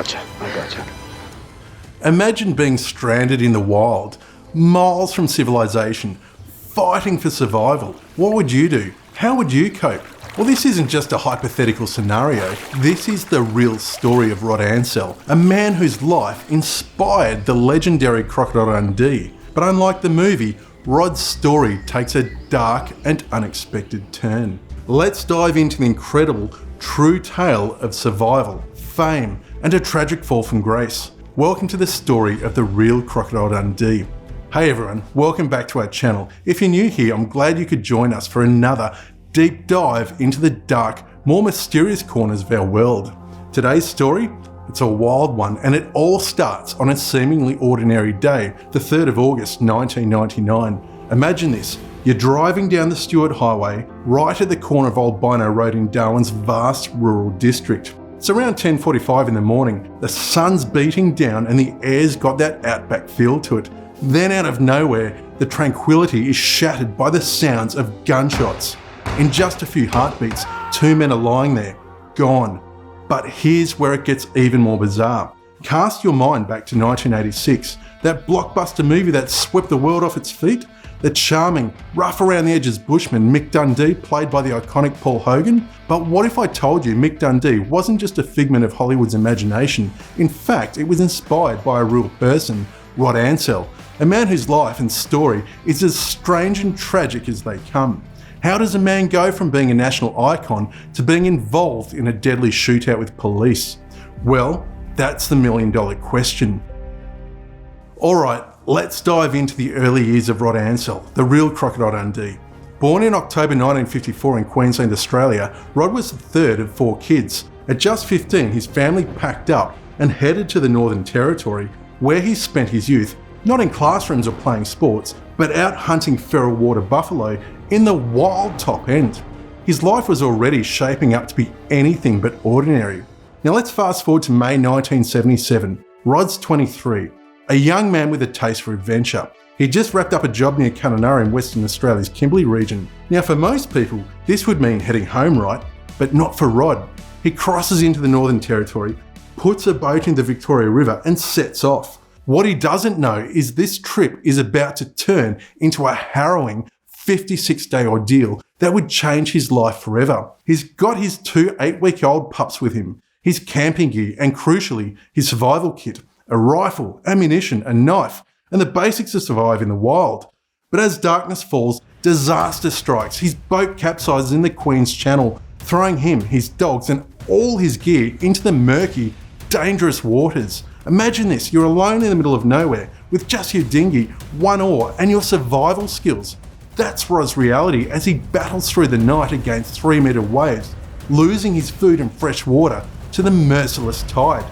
gotcha. Imagine being stranded in the wild, miles from civilization, fighting for survival. What would you do? How would you cope? Well, this isn't just a hypothetical scenario. This is the real story of Rod Ansell, a man whose life inspired the legendary Crocodile Dundee. But unlike the movie, Rod's story takes a dark and unexpected turn. Let's dive into the incredible, true tale of survival, fame, and a tragic fall from grace. Welcome to the story of the real Crocodile Dundee. Hey everyone, welcome back to our channel. If you're new here, I'm glad you could join us for another deep dive into the dark, more mysterious corners of our world. Today's story, it's a wild one, and it all starts on a seemingly ordinary day, the 3rd of August 1999. Imagine this, you're driving down the Stuart Highway, right at the corner of Old Bino Road in Darwin's vast rural district. It's around 10:45 in the morning, the sun's beating down and the air's got that outback feel to it. Then out of nowhere, the tranquility is shattered by the sounds of gunshots. In just a few heartbeats, 2 men are lying there, gone. But here's where it gets even more bizarre. Cast your mind back to 1986, that blockbuster movie that swept the world off its feet. The charming, rough around the edges bushman Mick Dundee, played by the iconic Paul Hogan. But what if I told you Mick Dundee wasn't just a figment of Hollywood's imagination? In fact, it was inspired by a real person, Rod Ansell, a man whose life and story is as strange and tragic as they come. How does a man go from being a national icon to being involved in a deadly shootout with police? Well, that's the million-dollar question. Alright, let's dive into the early years of Rod Ansell, the real Crocodile Dundee. Born in October 1954 in Queensland, Australia, Rod was the third of 4 kids. At just 15, his family packed up and headed to the Northern Territory, where he spent his youth, not in classrooms or playing sports, but out hunting feral water buffalo in the wild top end. His life was already shaping up to be anything but ordinary. Now let's fast forward to May 1977. Rod's 23, a young man with a taste for adventure. He just wrapped up a job near Kununurra in Western Australia's Kimberley region. Now for most people, this would mean heading home, right? But not for Rod. He crosses into the Northern Territory, puts a boat in the Victoria River and sets off. What he doesn't know is this trip is about to turn into a harrowing 56-day ordeal that would change his life forever. He's got his 2 8-week-old pups with him, his camping gear, and crucially, his survival kit, a rifle, ammunition, a knife, and the basics to survive in the wild. But as darkness falls, disaster strikes. His boat capsizes in the Queen's Channel, throwing him, his dogs, and all his gear into the murky, dangerous waters. Imagine this, you're alone in the middle of nowhere with just your dinghy, 1 oar, and your survival skills. That's Rod's reality as he battles through the night against 3-metre waves, losing his food and fresh water to the merciless tide.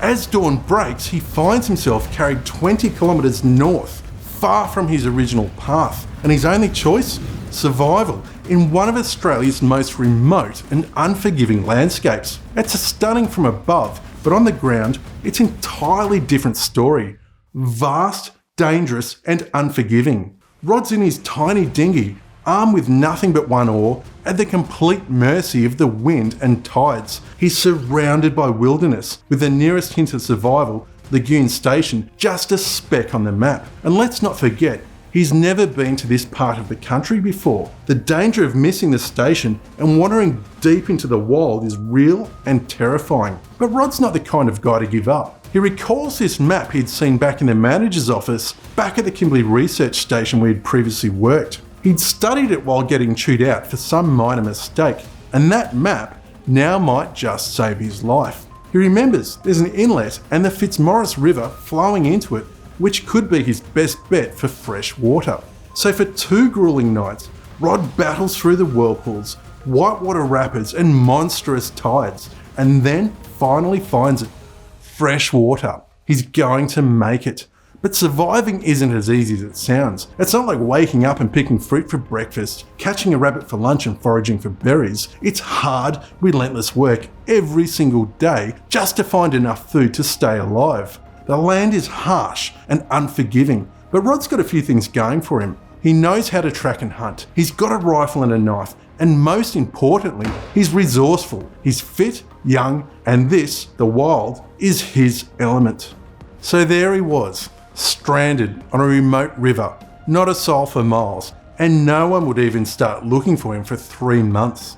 As dawn breaks, he finds himself carried 20 kilometres north, far from his original path, and his only choice? Survival in one of Australia's most remote and unforgiving landscapes. It's stunning from above, but on the ground, it's an entirely different story. Vast, dangerous, and unforgiving. Rod's in his tiny dinghy, armed with nothing but 1 oar, at the complete mercy of the wind and tides. He's surrounded by wilderness, with the nearest hint of survival, Lagoon Station, just a speck on the map. And let's not forget, he's never been to this part of the country before. The danger of missing the station and wandering deep into the wild is real and terrifying. But Rod's not the kind of guy to give up. He recalls this map he'd seen back in the manager's office, back at the Kimberley research station where he'd previously worked. He'd studied it while getting chewed out for some minor mistake, and that map now might just save his life. He remembers there's an inlet and the Fitzmaurice River flowing into it, which could be his best bet for fresh water. So for 2 grueling nights, Rod battles through the whirlpools, whitewater rapids and monstrous tides, and then finally finds it. Fresh water. He's going to make it. But surviving isn't as easy as it sounds. It's not like waking up and picking fruit for breakfast, catching a rabbit for lunch and foraging for berries. It's hard, relentless work every single day just to find enough food to stay alive. The land is harsh and unforgiving, but Rod's got a few things going for him. He knows how to track and hunt. He's got a rifle and a knife, and most importantly, he's resourceful. He's fit young, and this, the wild, is his element. So there he was, stranded on a remote river, not a soul for miles, and no one would even start looking for him for 3 months.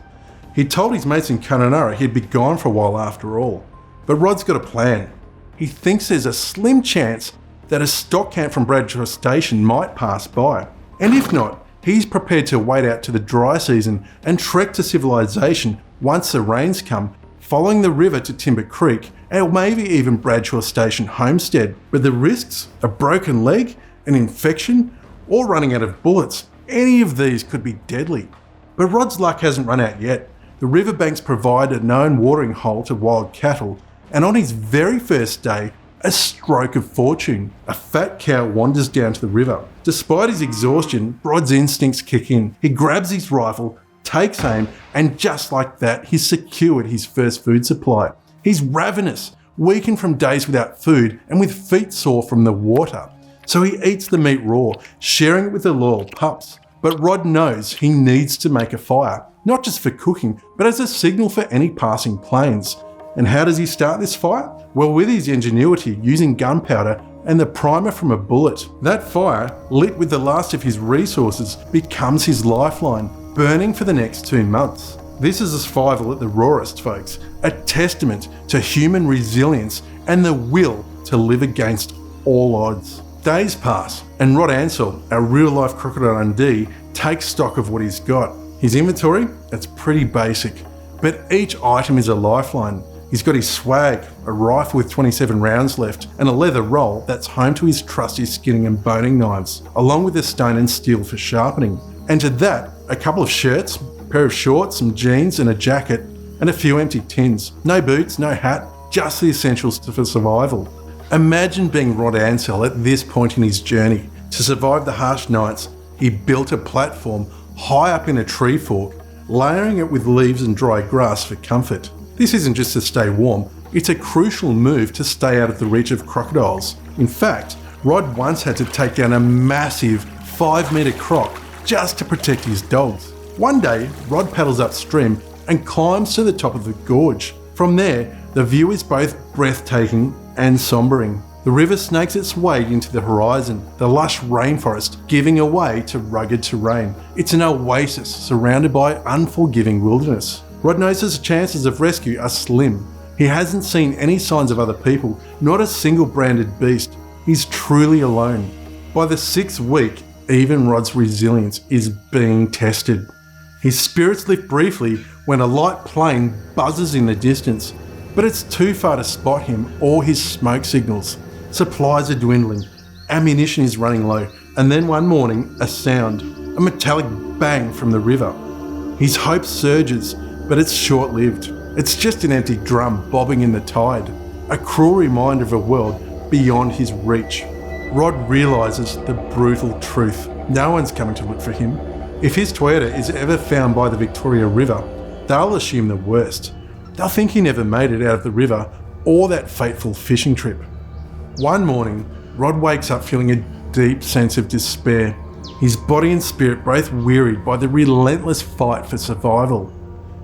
He told his mates in Kununurra he'd be gone for a while after all. But Rod's got a plan. He thinks there's a slim chance that a stock camp from Bradshaw Station might pass by. And if not, he's prepared to wait out to the dry season and trek to civilization once the rains come, following the river to Timber Creek, or maybe even Bradshaw Station homestead. But the risks, a broken leg, an infection, or running out of bullets, any of these could be deadly. But Rod's luck hasn't run out yet. The riverbanks provide a known watering hole to wild cattle, and on his very first day, a stroke of fortune. A fat cow wanders down to the river. Despite his exhaustion, Rod's instincts kick in. He grabs his rifle, takes aim, and just like that, he's secured his first food supply. He's ravenous, weakened from days without food, and with feet sore from the water. So he eats the meat raw, sharing it with the loyal pups. But Rod knows he needs to make a fire, not just for cooking, but as a signal for any passing planes. And how does he start this fire? Well, with his ingenuity, using gunpowder and the primer from a bullet. That fire, lit with the last of his resources, becomes his lifeline, burning for the next 2 months. This is a survival at the rawest, folks, a testament to human resilience and the will to live against all odds. Days pass, and Rod Ansell, a real-life Crocodile Dundee, takes stock of what he's got. His inventory? It's pretty basic, but each item is a lifeline. He's got his swag, a rifle with 27 rounds left, and a leather roll that's home to his trusty skinning and boning knives, along with a stone and steel for sharpening. And to that, a couple of shirts, a pair of shorts, some jeans and a jacket, and a few empty tins. No boots, no hat, just the essentials for survival. Imagine being Rod Ansell at this point in his journey. To survive the harsh nights, he built a platform high up in a tree fork, layering it with leaves and dry grass for comfort. This isn't just to stay warm, it's a crucial move to stay out of the reach of crocodiles. In fact, Rod once had to take down a massive 5-metre croc just to protect his dogs. One day, Rod paddles upstream and climbs to the top of the gorge. From there, the view is both breathtaking and sombering. The river snakes its way into the horizon, the lush rainforest giving way to rugged terrain. It's an oasis surrounded by unforgiving wilderness. Rod knows his chances of rescue are slim. He hasn't seen any signs of other people, not a single branded beast. He's truly alone. By the 6th week, even Rod's resilience is being tested. His spirits lift briefly when a light plane buzzes in the distance, but it's too far to spot him or his smoke signals. Supplies are dwindling, ammunition is running low, and then one morning, a sound, a metallic bang from the river. His hope surges, but it's short-lived. It's just an empty drum bobbing in the tide, a cruel reminder of a world beyond his reach. Rod realises the brutal truth. No one's coming to look for him. If his Toyota is ever found by the Victoria River, they'll assume the worst. They'll think he never made it out of the river or that fateful fishing trip. One morning, Rod wakes up feeling a deep sense of despair, his body and spirit both wearied by the relentless fight for survival.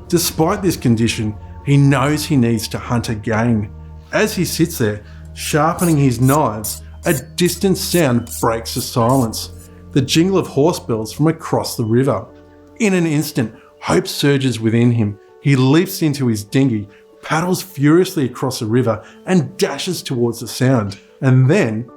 Despite this condition, he knows he needs to hunt again. As he sits there, sharpening his knives, a distant sound breaks the silence, the jingle of horse bells from across the river. In an instant, hope surges within him. He leaps into his dinghy, paddles furiously across the river and dashes towards the sound. And then,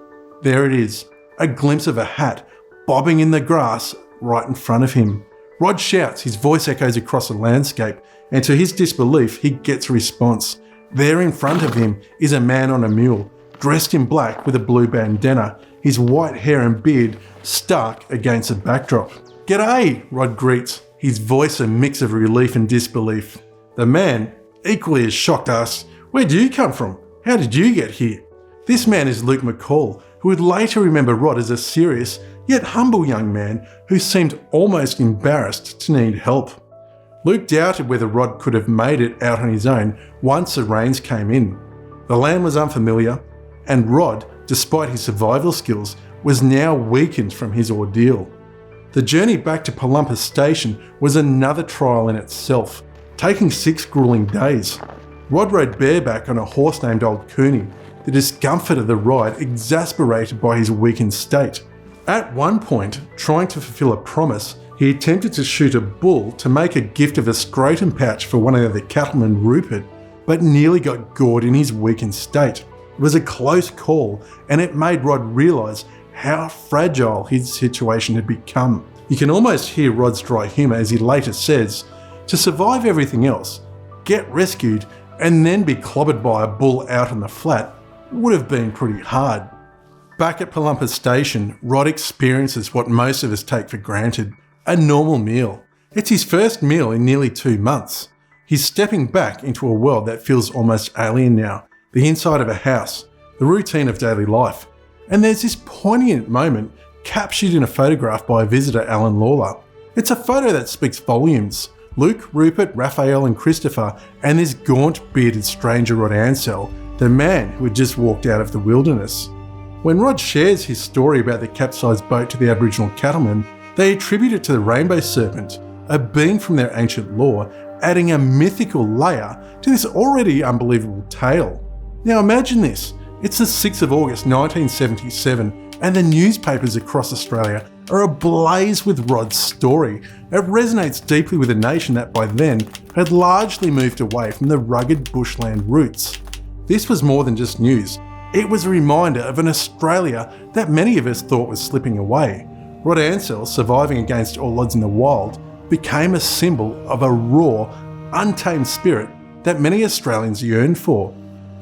there it is, a glimpse of a hat bobbing in the grass right in front of him. Rod shouts, his voice echoes across the landscape, and to his disbelief, he gets a response. There in front of him is a man on a mule, dressed in black with a blue bandana, his white hair and beard stark against the backdrop. "G'day," Rod greets, his voice a mix of relief and disbelief. The man, equally as shocked, asks, "Where do you come from? How did you get here?" This man is Luke McCall, who would later remember Rod as a serious yet humble young man who seemed almost embarrassed to need help. Luke doubted whether Rod could have made it out on his own once the rains came in. The land was unfamiliar, and Rod, despite his survival skills, was now weakened from his ordeal. The journey back to Palumpa Station was another trial in itself, taking 6 grueling days. Rod rode bareback on a horse named Old Cooney, the discomfort of the ride exasperated by his weakened state. At one point, trying to fulfill a promise, he attempted to shoot a bull to make a gift of a scrotum pouch for one of the cattlemen, Rupert, but nearly got gored in his weakened state. It was a close call, and it made Rod realise how fragile his situation had become. You can almost hear Rod's dry humour as he later says, "To survive everything else, get rescued, and then be clobbered by a bull out on the flat would have been pretty hard." Back at Palumpa Station, Rod experiences what most of us take for granted, a normal meal. It's his first meal in nearly 2 months. He's stepping back into a world that feels almost alien now, the inside of a house, the routine of daily life. And there's this poignant moment captured in a photograph by a visitor, Alan Lawler. It's a photo that speaks volumes. Luke, Rupert, Raphael and Christopher, and this gaunt, bearded stranger Rod Ansell, the man who had just walked out of the wilderness. When Rod shares his story about the capsized boat to the Aboriginal cattlemen, they attribute it to the rainbow serpent, a being from their ancient lore, adding a mythical layer to this already unbelievable tale. Now imagine this, it's the 6th of August 1977 and the newspapers across Australia are ablaze with Rod's story. It resonates deeply with a nation that by then had largely moved away from the rugged bushland roots. This was more than just news. It was a reminder of an Australia that many of us thought was slipping away. Rod Ansell, surviving against all odds in the wild, became a symbol of a raw, untamed spirit that many Australians yearned for.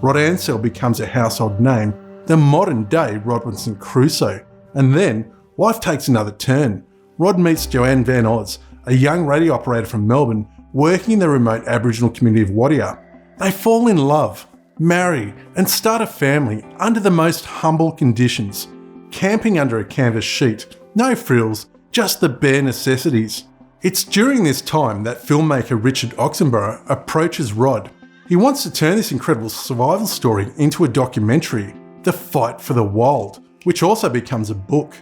Rod Ansell becomes a household name, the modern-day Robinson Crusoe. And then, life takes another turn. Rod meets Joanne Van Oz, a young radio operator from Melbourne, working in the remote Aboriginal community of Wadia. They fall in love, marry, and start a family under the most humble conditions, camping under a canvas sheet, no frills, just the bare necessities. It's during this time that filmmaker Richard Oxenborough approaches Rod. He wants to turn this incredible survival story into a documentary, The Fight for the Wild, which also becomes a book.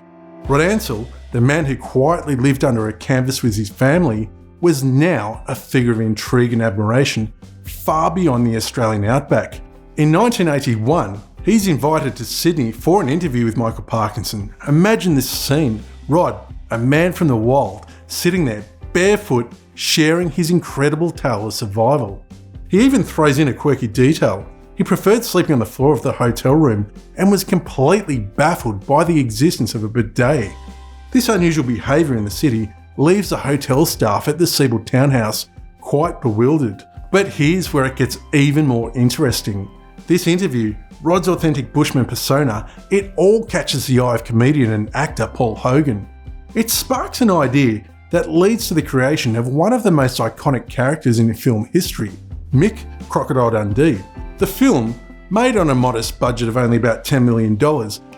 Rod Ansell, the man who quietly lived under a canvas with his family, was now a figure of intrigue and admiration far beyond the Australian Outback. In 1981, he's invited to Sydney for an interview with Michael Parkinson. Imagine this scene, Rod, a man from the wild, sitting there barefoot, sharing his incredible tale of survival. He even throws in a quirky detail. He preferred sleeping on the floor of the hotel room and was completely baffled by the existence of a bidet. This unusual behaviour in the city leaves the hotel staff at the Seaboard townhouse quite bewildered. But here's where it gets even more interesting. This interview, Rod's authentic bushman persona, it all catches the eye of comedian and actor Paul Hogan. It sparks an idea that leads to the creation of one of the most iconic characters in film history, Mick Crocodile Dundee. The film, made on a modest budget of only about $10 million,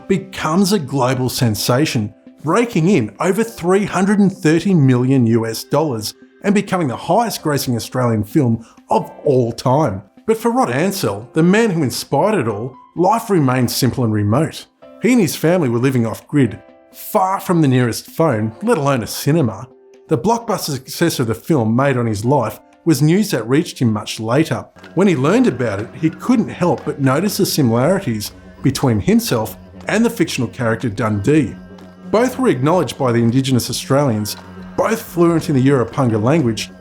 becomes a global sensation, breaking in over $330 million and becoming the highest grossing Australian film of all time. But for Rod Ansell, the man who inspired it all, life remained simple and remote. He and his family were living off-grid, far from the nearest phone, let alone a cinema. The blockbuster success of the film made on his life was news that reached him much later. When he learned about it, he couldn't help but notice the similarities between himself and the fictional character Dundee. Both were acknowledged by the Indigenous Australians, both fluent in the Yurapunga language,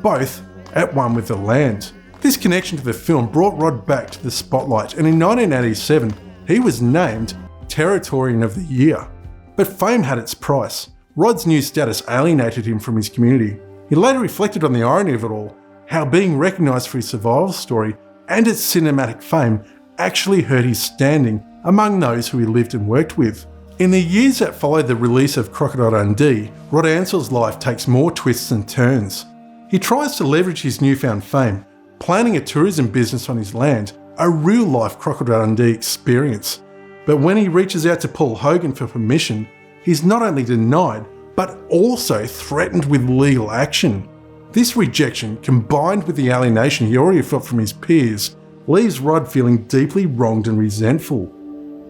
both at one with the land. This connection to the film brought Rod back to the spotlight, and in 1987, he was named Territorian of the Year. But fame had its price. Rod's new status alienated him from his community. He later reflected on the irony of it all, how being recognised for his survival story and its cinematic fame actually hurt his standing among those who he lived and worked with. In the years that followed the release of Crocodile Dundee, Rod Ansell's life takes more twists and turns. He tries to leverage his newfound fame, planning a tourism business on his land, a real-life Crocodile Dundee experience. But when he reaches out to Paul Hogan for permission, he's not only denied, but also threatened with legal action. This rejection, combined with the alienation he already felt from his peers, leaves Rod feeling deeply wronged and resentful.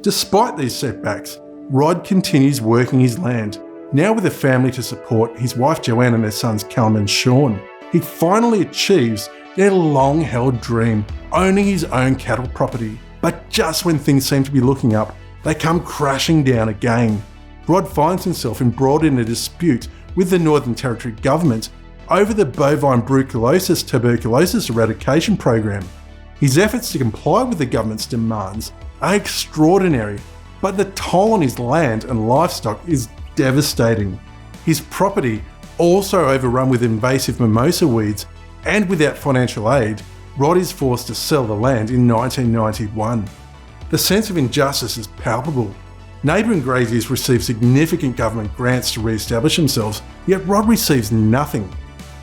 Despite these setbacks, Rod continues working his land, now with a family to support, his wife Joanne and their sons Callum and Sean. He finally achieves their long-held dream, owning his own cattle property. But just when things seem to be looking up, they come crashing down again. Rod finds himself embroiled in a dispute with the Northern Territory government over the bovine brucellosis tuberculosis eradication program. His efforts to comply with the government's demands are extraordinary, but the toll on his land and livestock is devastating. His property, also overrun with invasive mimosa weeds, and without financial aid, Rod is forced to sell the land in 1991. The sense of injustice is palpable. Neighbouring graziers receive significant government grants to re-establish themselves, yet Rod receives nothing.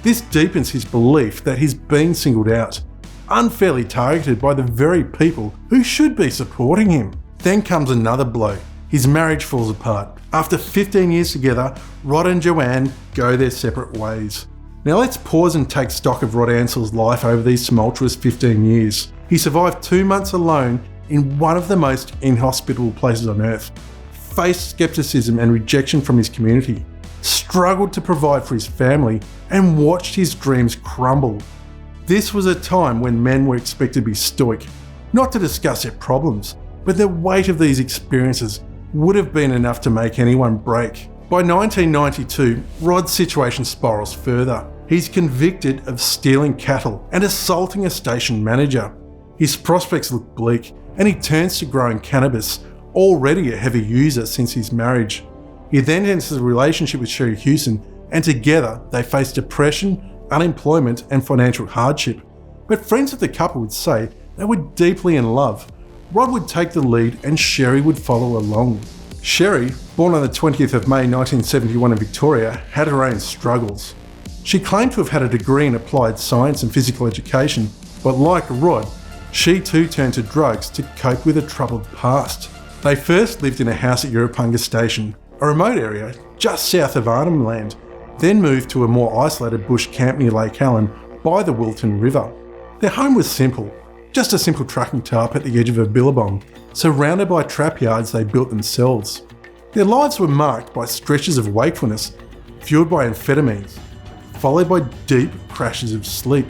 This deepens his belief that he's being singled out, unfairly targeted by the very people who should be supporting him. Then comes another blow. His marriage falls apart. After 15 years together, Rod and Joanne go their separate ways. Now let's pause and take stock of Rod Ansell's life over these tumultuous 15 years. He survived 2 months alone in one of the most inhospitable places on earth, faced skepticism and rejection from his community, struggled to provide for his family, and watched his dreams crumble. This was a time when men were expected to be stoic, not to discuss their problems, but the weight of these experiences would have been enough to make anyone break. By 1992, Rod's situation spirals further. He's convicted of stealing cattle and assaulting a station manager. His prospects look bleak, and he turns to growing cannabis, already a heavy user since his marriage. He then enters a relationship with Sherry Hewson, and together they face depression, unemployment, and financial hardship. But friends of the couple would say they were deeply in love. Rod would take the lead and Sherry would follow along. Sherry, born on the 20th of May 1971 in Victoria, had her own struggles. She claimed to have had a degree in applied science and physical education, but like Rod, she too turned to drugs to cope with a troubled past. They first lived in a house at Europunga Station, a remote area just south of Arnhem Land, then moved to a more isolated bush camp near Lake Allen by the Wilton River. Their home was simple, just a simple trucking tarp at the edge of a billabong, surrounded by trap yards they built themselves. Their lives were marked by stretches of wakefulness, fueled by amphetamines, followed by deep crashes of sleep.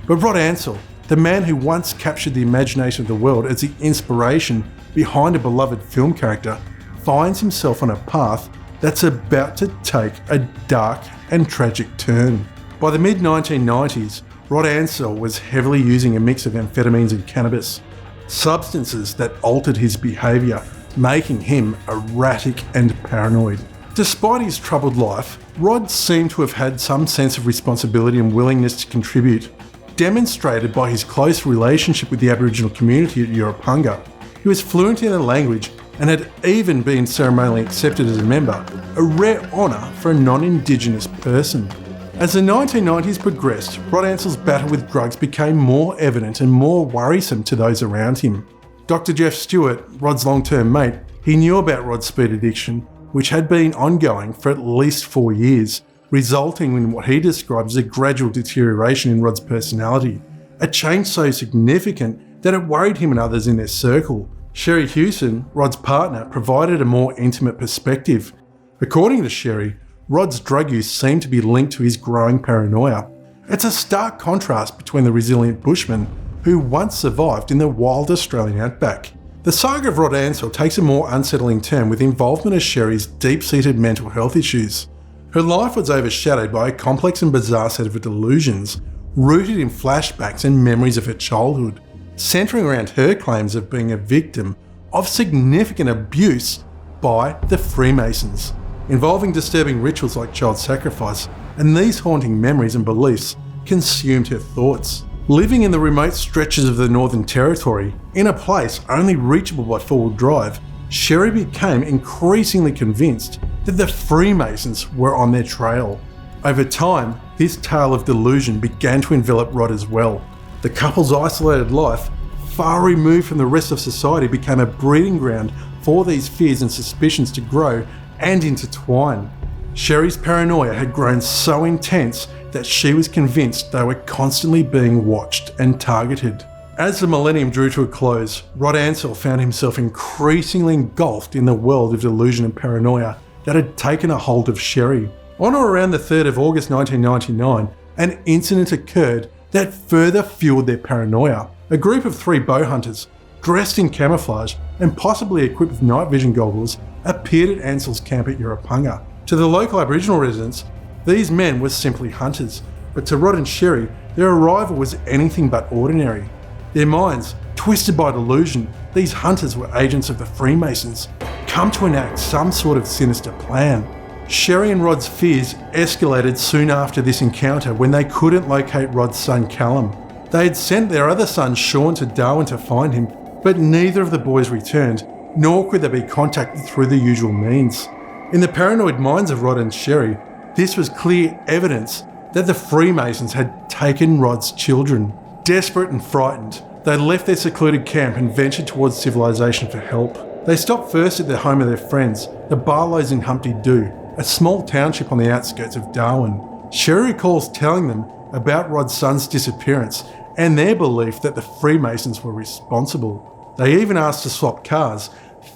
But Rod Ansell, the man who once captured the imagination of the world as the inspiration behind a beloved film character, finds himself on a path that's about to take a dark and tragic turn. By the mid-1990s, Rod Ansell was heavily using a mix of amphetamines and cannabis, substances that altered his behaviour, making him erratic and paranoid. Despite his troubled life, Rod seemed to have had some sense of responsibility and willingness to contribute, demonstrated by his close relationship with the Aboriginal community at Europunga. He was fluent in the language and had even been ceremonially accepted as a member, a rare honour for a non-Indigenous person. As the 1990s progressed, Rod Ansell's battle with drugs became more evident and more worrisome to those around him. Dr. Jeff Stewart, Rod's long-term mate, he knew about Rod's speed addiction, which had been ongoing for at least 4 years, resulting in what he described as a gradual deterioration in Rod's personality, a change so significant that it worried him and others in their circle. Sherry Hewson, Rod's partner, provided a more intimate perspective. According to Sherry, Rod's drug use seemed to be linked to his growing paranoia. It's a stark contrast between the resilient bushman who once survived in the wild Australian Outback. The saga of Rod Ansell takes a more unsettling turn with involvement of Sherry's deep-seated mental health issues. Her life was overshadowed by a complex and bizarre set of delusions, rooted in flashbacks and memories of her childhood, centering around her claims of being a victim of significant abuse by the Freemasons, involving disturbing rituals like child sacrifice, and these haunting memories and beliefs consumed her thoughts. Living in the remote stretches of the Northern Territory, in a place only reachable by four-wheel drive, Sherry became increasingly convinced that the Freemasons were on their trail. Over time, this tale of delusion began to envelop Rod as well. The couple's isolated life, far removed from the rest of society, became a breeding ground for these fears and suspicions to grow and intertwine. Sherry's paranoia had grown so intense that she was convinced they were constantly being watched and targeted. As the millennium drew to a close, Rod Ansell found himself increasingly engulfed in the world of delusion and paranoia that had taken a hold of Sherry. On or around the 3rd of August 1999, an incident occurred that further fueled their paranoia. A group of 3 bow hunters, dressed in camouflage and possibly equipped with night vision goggles, appeared at Ansell's camp at Yurapunga. To the local Aboriginal residents, these men were simply hunters, but to Rod and Sherry, their arrival was anything but ordinary. Their minds, twisted by delusion, these hunters were agents of the Freemasons, come to enact some sort of sinister plan. Sherry and Rod's fears escalated soon after this encounter when they couldn't locate Rod's son Callum. They had sent their other son Sean to Darwin to find him, but neither of the boys returned, nor could they be contacted through the usual means. In the paranoid minds of Rod and Sherry, this was clear evidence that the Freemasons had taken Rod's children. Desperate and frightened, they left their secluded camp and ventured towards civilization for help. They stopped first at the home of their friends, the Barlows in Humpty Doo, a small township on the outskirts of Darwin. Sherry recalls telling them about Rod's son's disappearance and their belief that the Freemasons were responsible. They even asked to swap cars,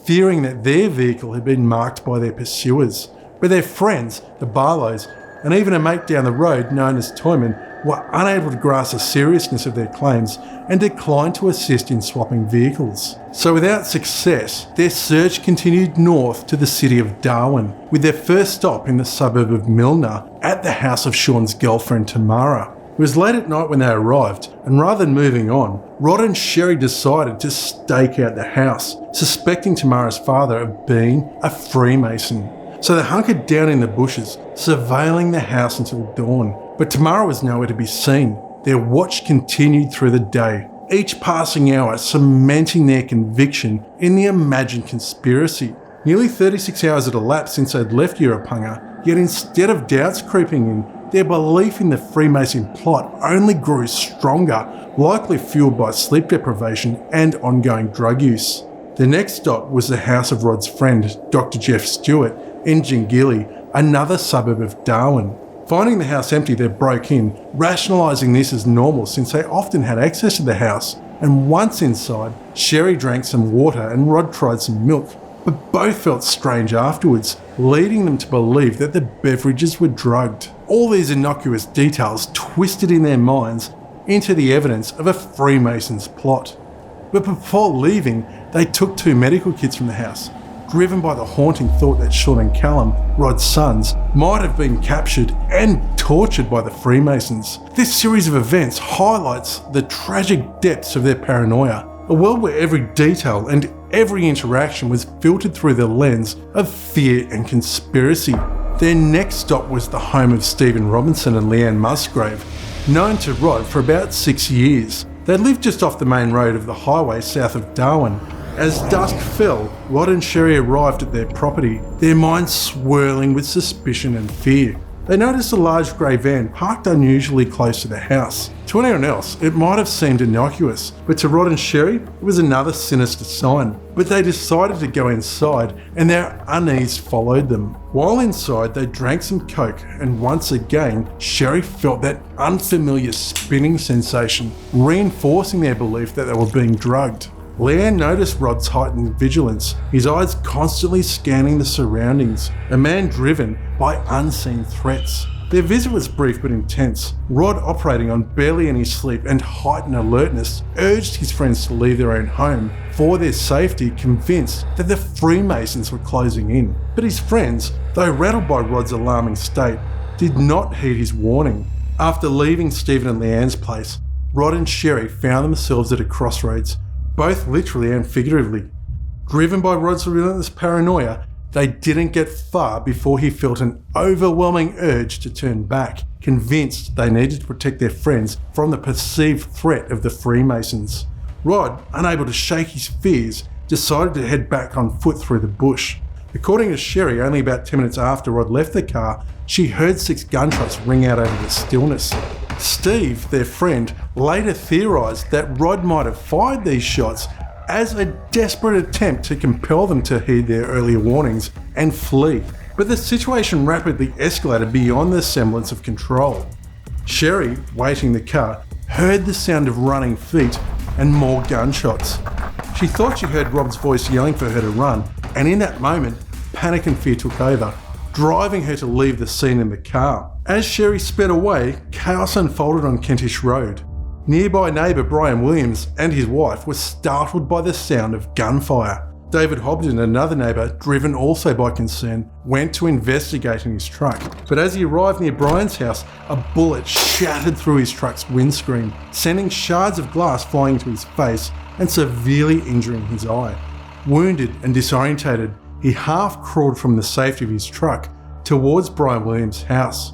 fearing that their vehicle had been marked by their pursuers. But their friends, the Barlows, and even a mate down the road known as Toyman, were unable to grasp the seriousness of their claims and declined to assist in swapping vehicles. So without success, their search continued north to the city of Darwin, with their first stop in the suburb of Milner at the house of Sean's girlfriend Tamara. It was late at night when they arrived, and rather than moving on, Rod and Sherry decided to stake out the house, suspecting Tamara's father of being a Freemason. So they hunkered down in the bushes, surveilling the house until dawn. But Tamara was nowhere to be seen. Their watch continued through the day, each passing hour cementing their conviction in the imagined conspiracy. Nearly 36 hours had elapsed since they'd left Yurapunga, yet instead of doubts creeping in, their belief in the Freemason plot only grew stronger, likely fueled by sleep deprivation and ongoing drug use. The next stop was the house of Rod's friend, Dr. Jeff Stewart, in Jingili, another suburb of Darwin. Finding the house empty, they broke in, rationalising this as normal since they often had access to the house. And once inside, Sherry drank some water and Rod tried some milk, but both felt strange afterwards, leading them to believe that the beverages were drugged. All these innocuous details twisted in their minds into the evidence of a Freemason's plot. But before leaving, they took 2 medical kits from the house, driven by the haunting thought that Sean and Callum, Rod's sons, might have been captured and tortured by the Freemasons. This series of events highlights the tragic depths of their paranoia, a world where every detail and every interaction was filtered through the lens of fear and conspiracy. Their next stop was the home of Stephen Robinson and Leanne Musgrave, known to Rod for about 6 years. They lived just off the main road of the highway south of Darwin. As dusk fell, Rod and Sherry arrived at their property, their minds swirling with suspicion and fear. They noticed a large grey van parked unusually close to the house. To anyone else, it might have seemed innocuous, but to Rod and Sherry, it was another sinister sign. But they decided to go inside, and their unease followed them. While inside, they drank some coke, and once again, Sherry felt that unfamiliar spinning sensation, reinforcing their belief that they were being drugged. Leanne noticed Rod's heightened vigilance, his eyes constantly scanning the surroundings, a man driven by unseen threats. Their visit was brief but intense. Rod, operating on barely any sleep and heightened alertness, urged his friends to leave their own home for their safety, convinced that the Freemasons were closing in. But his friends, though rattled by Rod's alarming state, did not heed his warning. After leaving Stephen and Leanne's place, Rod and Sherry found themselves at a crossroads, both literally and figuratively. Driven by Rod's relentless paranoia, they didn't get far before he felt an overwhelming urge to turn back, convinced they needed to protect their friends from the perceived threat of the Freemasons. Rod, unable to shake his fears, decided to head back on foot through the bush. According to Sherry, only about 10 minutes after Rod left the car, she heard 6 gunshots ring out over the stillness. Steve, their friend, later theorised that Rod might have fired these shots as a desperate attempt to compel them to heed their earlier warnings and flee. But the situation rapidly escalated beyond the semblance of control. Sherry, waiting the car, heard the sound of running feet and more gunshots. She thought she heard Rob's voice yelling for her to run, and in that moment, panic and fear took over, driving her to leave the scene in the car. As Sherry sped away, chaos unfolded on Kentish Road. Nearby neighbour Brian Williams and his wife were startled by the sound of gunfire. David Hobden, another neighbour, driven also by concern, went to investigate in his truck. But as he arrived near Brian's house, a bullet shattered through his truck's windscreen, sending shards of glass flying into his face and severely injuring his eye. Wounded and disorientated, he half crawled from the safety of his truck towards Brian Williams' house,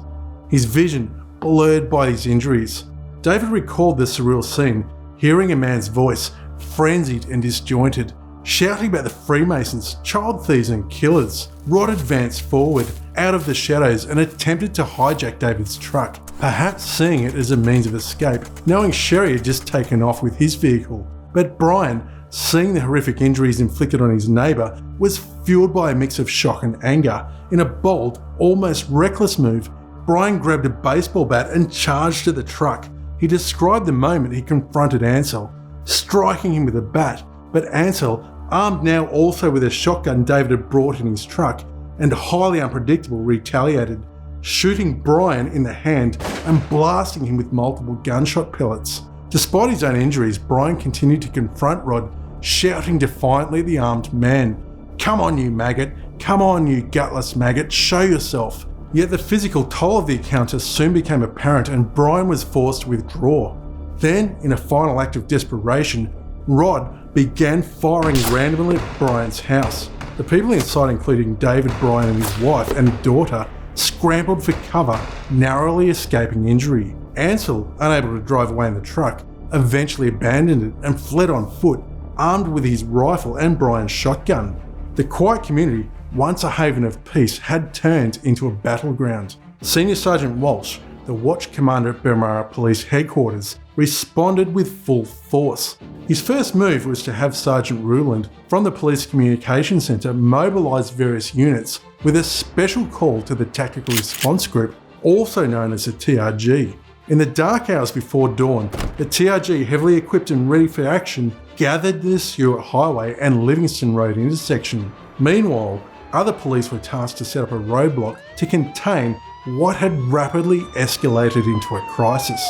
his vision blurred by his injuries. David recalled the surreal scene, hearing a man's voice, frenzied and disjointed, shouting about the Freemasons, child thieves and killers. Rod advanced forward out of the shadows and attempted to hijack David's truck, perhaps seeing it as a means of escape, knowing Sherry had just taken off with his vehicle. But Brian, seeing the horrific injuries inflicted on his neighbour, was fueled by a mix of shock and anger. In a bold, almost reckless move, Brian grabbed a baseball bat and charged at the truck. He described the moment he confronted Ansell, striking him with a bat, but Ansell, armed now also with a shotgun David had brought in his truck, and highly unpredictable, retaliated, shooting Brian in the hand and blasting him with multiple gunshot pellets. Despite his own injuries, Brian continued to confront Rod, shouting defiantly at the armed man, "Come on, you maggot! Come on, you gutless maggot! Show yourself!" Yet the physical toll of the encounter soon became apparent and Brian was forced to withdraw. Then, in a final act of desperation, Rod began firing randomly at Brian's house. The people inside, including David, Brian and his wife and daughter, scrambled for cover, narrowly escaping injury. Ansell, unable to drive away in the truck, eventually abandoned it and fled on foot, armed with his rifle and Brian's shotgun. The quiet community, once a haven of peace, had turned into a battleground. Senior Sergeant Walsh, the watch commander at Bermara Police Headquarters, responded with full force. His first move was to have Sergeant Ruland from the Police Communications Centre mobilise various units with a special call to the Tactical Response Group, also known as the TRG. In the dark hours before dawn, the TRG, heavily equipped and ready for action, gathered the Stewart Highway and Livingston Road intersection. Meanwhile, other police were tasked to set up a roadblock to contain what had rapidly escalated into a crisis.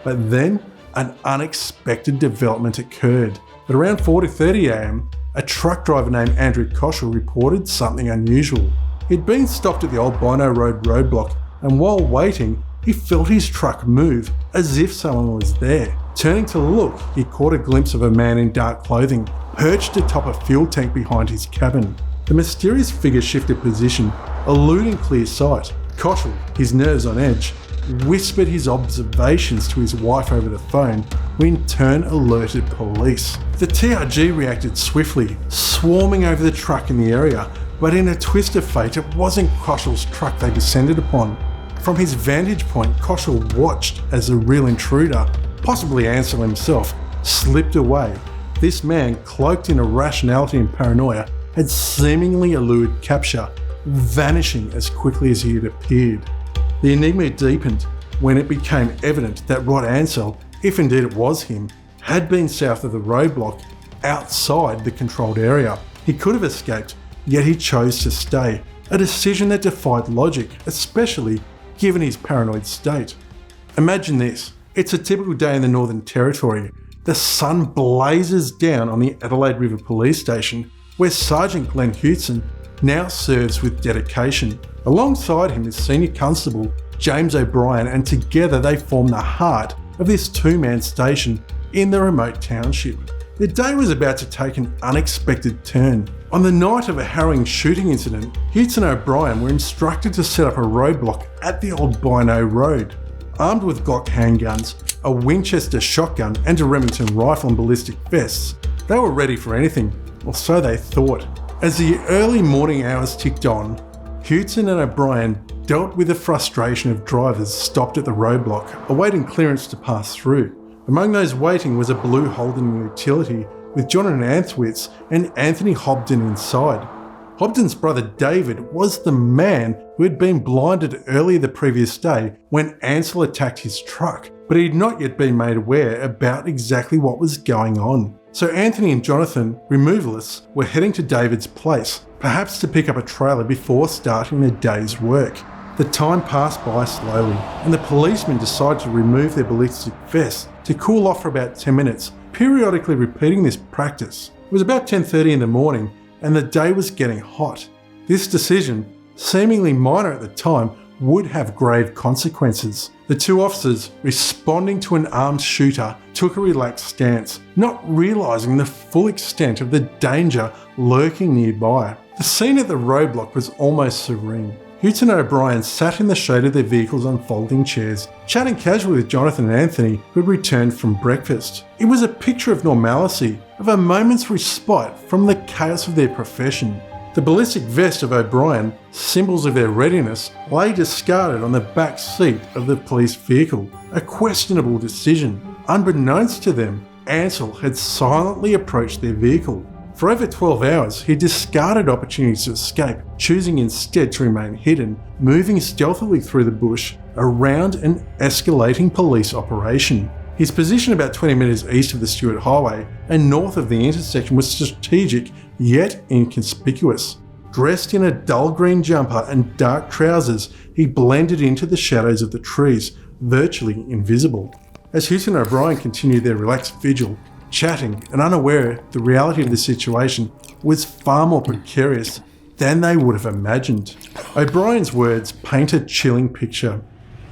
But then, an unexpected development occurred. At around 4:30 a.m, a truck driver named Andrew Koshel reported something unusual. He'd been stopped at the Old Bino Road roadblock, and while waiting, he felt his truck move as if someone was there. Turning to look, he caught a glimpse of a man in dark clothing, perched atop a fuel tank behind his cabin. The mysterious figure shifted position, eluding clear sight. Koshel, his nerves on edge, whispered his observations to his wife over the phone, who in turn alerted police. The TRG reacted swiftly, swarming over the truck in the area, but in a twist of fate, it wasn't Koshel's truck they descended upon. From his vantage point, Koshel watched as the real intruder, possibly Ansell himself, slipped away. This man, cloaked in irrationality and paranoia, had seemingly eluded capture, vanishing as quickly as he had appeared. The enigma deepened when it became evident that Rod Ansell, if indeed it was him, had been south of the roadblock, outside the controlled area. He could have escaped, yet he chose to stay, a decision that defied logic, especially given his paranoid state. Imagine this. It's a typical day in the Northern Territory. The sun blazes down on the Adelaide River Police Station, where Sergeant Glenn Hewson now serves with dedication. Alongside him is Senior Constable James O'Brien, and together they form the heart of this two-man station in the remote township. The day was about to take an unexpected turn. On the night of a harrowing shooting incident, Hewson and O'Brien were instructed to set up a roadblock at the Old Bino Road. Armed with Glock handguns, a Winchester shotgun and a Remington rifle and ballistic vests, they were ready for anything, or so they thought. As the early morning hours ticked on, Hewson and O'Brien dealt with the frustration of drivers stopped at the roadblock, awaiting clearance to pass through. Among those waiting was a blue Holden utility with Jonathan Anthwitz and Anthony Hobden inside. Hobden's brother David was the man who had been blinded earlier the previous day when Ansell attacked his truck, but he had not yet been made aware about exactly what was going on. So Anthony and Jonathan, removalists, were heading to David's place, perhaps to pick up a trailer before starting their day's work. The time passed by slowly, and the policemen decided to remove their ballistic vests to cool off for about 10 minutes, periodically repeating this practice. It was about 10:30 in the morning, and the day was getting hot. This decision, seemingly minor at the time, would have grave consequences. The two officers, responding to an armed shooter, took a relaxed stance, not realising the full extent of the danger lurking nearby. The scene at the roadblock was almost serene. Houghton and O'Brien sat in the shade of their vehicle's unfolding chairs, chatting casually with Jonathan and Anthony, who had returned from breakfast. It was a picture of normalcy, of a moment's respite from the chaos of their profession. The ballistic vest of O'Brien, symbols of their readiness, lay discarded on the back seat of the police vehicle, a questionable decision. Unbeknownst to them, Ansell had silently approached their vehicle. For over 12 hours, he discarded opportunities to escape, choosing instead to remain hidden, moving stealthily through the bush around an escalating police operation. His position about 20 metres east of the Stewart Highway and north of the intersection was strategic yet inconspicuous. Dressed in a dull green jumper and dark trousers, he blended into the shadows of the trees, virtually invisible. As Houghton and O'Brien continued their relaxed vigil, chatting and unaware the reality of the situation was far more precarious than they would have imagined. O'Brien's words paint a chilling picture.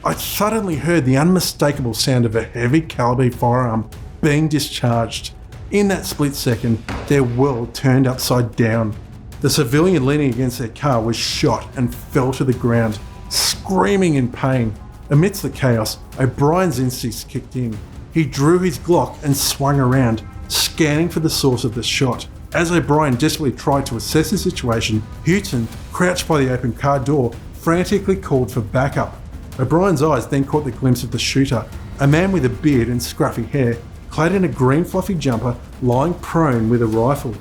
I suddenly heard the unmistakable sound of a heavy caliber firearm being discharged. In that split second, their world turned upside down. The civilian leaning against their car was shot and fell to the ground, screaming in pain. Amidst the chaos, O'Brien's instincts kicked in. He drew his Glock and swung around, scanning for the source of the shot. As O'Brien desperately tried to assess the situation, Houghton, crouched by the open car door, frantically called for backup. O'Brien's eyes then caught the glimpse of the shooter, a man with a beard and scruffy hair, clad in a green fluffy jumper, lying prone with a rifle.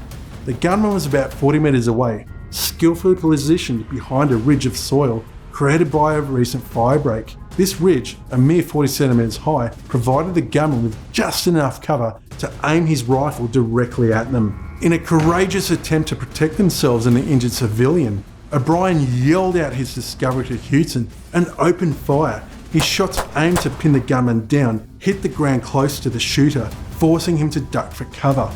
The gunman was about 40 metres away, skillfully positioned behind a ridge of soil created by a recent firebreak. This ridge, a mere 40 centimetres high, provided the gunman with just enough cover to aim his rifle directly at them. In a courageous attempt to protect themselves and the injured civilian, O'Brien yelled out his discovery to Houghton and opened fire. His shots aimed to pin the gunman down, hit the ground close to the shooter, forcing him to duck for cover.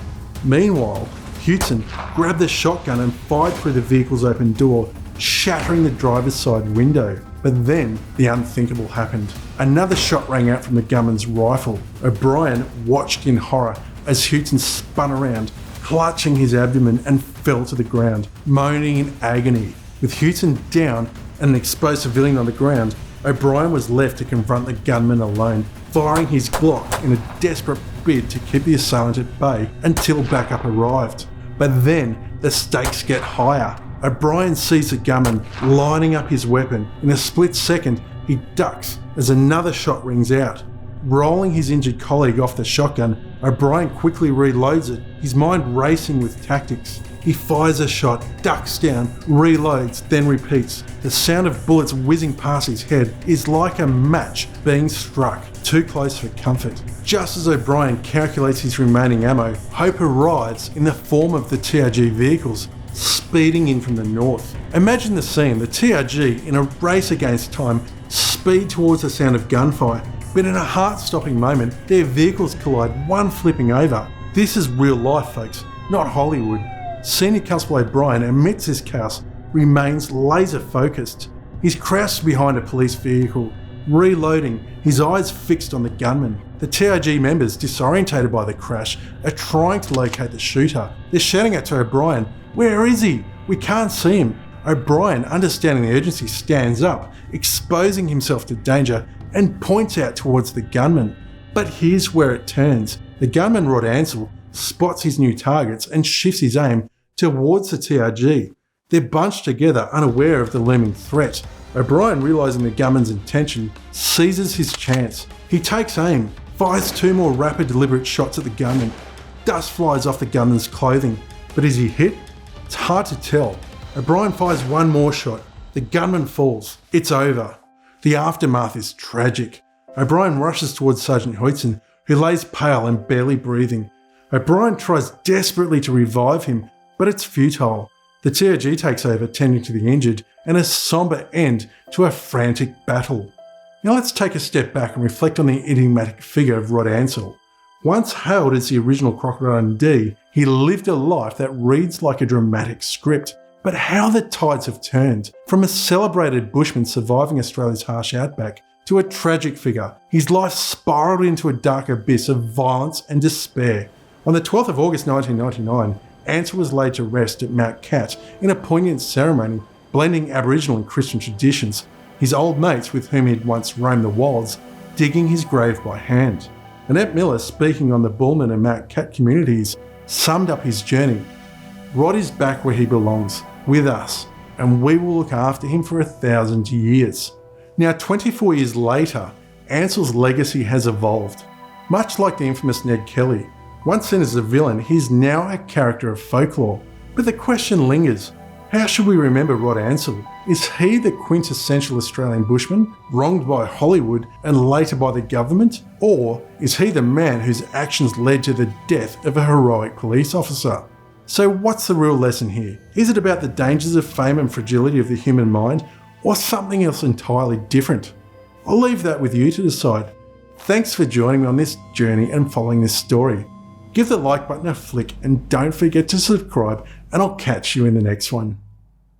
Meanwhile, Houghton grabbed the shotgun and fired through the vehicle's open door, shattering the driver's side window. But then the unthinkable happened. Another shot rang out from the gunman's rifle. O'Brien watched in horror as Houghton spun around, clutching his abdomen, and fell to the ground, moaning in agony. With Houghton down and an exposed civilian on the ground, O'Brien was left to confront the gunman alone, firing his Glock in a desperate bid to keep the assailant at bay until backup arrived. But then the stakes get higher. O'Brien sees the gunman lining up his weapon. In a split second, he ducks as another shot rings out. Rolling his injured colleague off the shotgun, O'Brien quickly reloads it, his mind racing with tactics. He fires a shot, ducks down, reloads, then repeats. The sound of bullets whizzing past his head is like a match being struck, too close for comfort. Just as O'Brien calculates his remaining ammo, hope arrives in the form of the TRG vehicles, speeding in from the north. Imagine the scene, the TRG, in a race against time, speed towards the sound of gunfire, but in a heart-stopping moment, their vehicles collide, one flipping over. This is real life, folks, not Hollywood. Senior Constable O'Brien, amidst this chaos, remains laser-focused. He's crouched behind a police vehicle, reloading, his eyes fixed on the gunman. The TRG members, disorientated by the crash, are trying to locate the shooter. They're shouting out to O'Brien, "Where is he? We can't see him." O'Brien, understanding the urgency, stands up, exposing himself to danger, and points out towards the gunman. But here's where it turns. The gunman, Rod Ansell, spots his new targets and shifts his aim towards the TRG. They're bunched together, unaware of the looming threat. O'Brien, realising the gunman's intention, seizes his chance. He takes aim, fires two more rapid, deliberate shots at the gunman. Dust flies off the gunman's clothing, but is he hit? It's hard to tell. O'Brien fires one more shot. The gunman falls. It's over. The aftermath is tragic. O'Brien rushes towards Sergeant Houghton, who lays pale and barely breathing. O'Brien tries desperately to revive him, but it's futile. The TOG takes over, tending to the injured, and a sombre end to a frantic battle. Now let's take a step back and reflect on the enigmatic figure of Rod Ansell. Once hailed as the original Crocodile Dundee, he lived a life that reads like a dramatic script. But how the tides have turned. From a celebrated bushman surviving Australia's harsh outback to a tragic figure, his life spiralled into a dark abyss of violence and despair. On the 12th of August 1999, Ansell was laid to rest at Mount Cat in a poignant ceremony blending Aboriginal and Christian traditions, his old mates with whom he'd once roamed the wilds digging his grave by hand. Annette Miller, speaking on the Bullman and Mount Cat communities, summed up his journey. Rod is back where he belongs, with us, and we will look after him for 1,000 years. Now, 24 years later, Ansell's legacy has evolved. Much like the infamous Ned Kelly, once seen as a villain, he's now a character of folklore. But the question lingers, how should we remember Rod Ansell? Is he the quintessential Australian bushman, wronged by Hollywood and later by the government? Or is he the man whose actions led to the death of a heroic police officer? So what's the real lesson here? Is it about the dangers of fame and fragility of the human mind, or something else entirely different? I'll leave that with you to decide. Thanks for joining me on this journey and following this story. Give the like button a flick and don't forget to subscribe, and I'll catch you in the next one.